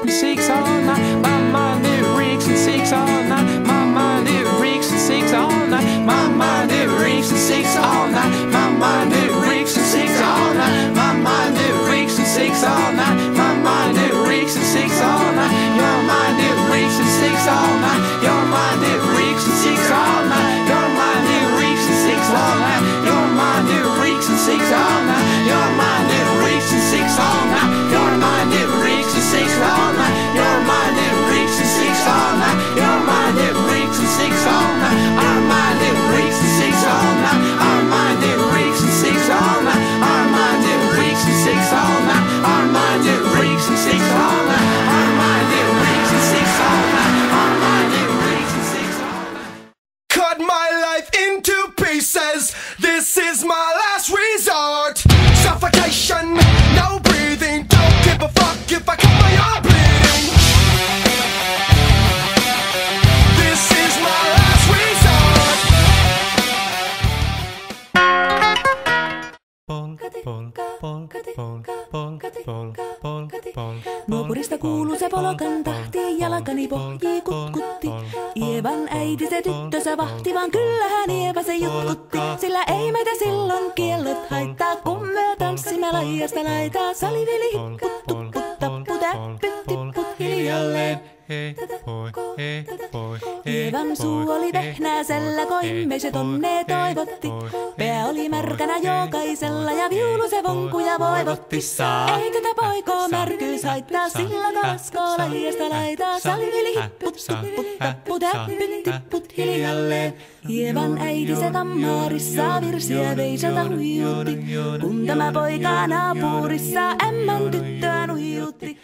and six all night. My mind it reeks and six all night. My mind it reeks and six all night. My mind it reeks and six all night. My mind it reeks and six all night. My mind it reeks and six all night. My mind it reeks and six all night. Your mind it reeks and six all night. Your mind it reeks and six all night. Your mind it reeks and six all night. Your mind it reeks and six all night. Your mind it reeks and six all night. Your mind it reeks and six all night. Your mind it reeks and six all night. Your mind it reeks and six all night. Our mind it reeks and six all night. Our mind it reeks and six all night. Our mind it reeks and six all night. Our mind it reeks and six all night. Our mind it reeks and six all night. Our mind it reeks and six all night. Cut my life into pieces. This is my last resort. Suffocation, no breathing. Don't give a fuck if I cut my arm bleeding. This is my last resort. Nuopurista kuuluu se polokan tahti, jalkani pohjii kutkutti. Ievan äiti se tyttönsä vahti, vaan kyllähän Ieva se jutkutti. Sillä ei meitä silloin kiellot haittaa, kun me tanssimme laijasta laitaa. Saliveli hipput, tupput, tapput, äppyt, tipput hiljalleen. Ievan suu oli vehnäisellä, koimme se tonne toivotti. Pää oli märkänä jokaisella ja viulu se vonkuja voivotti. Ei tätä poikoo märkyys haittaa, sillä kaskoo laijasta laitaa. Saliveli hipput, tupput, tapput, äppyt, tipput hiljalleen. Ievan äiti se kammarissa virsiä veisalta huijutti, kun tämä poika naapurissa ämmän tyttöä nuijutti.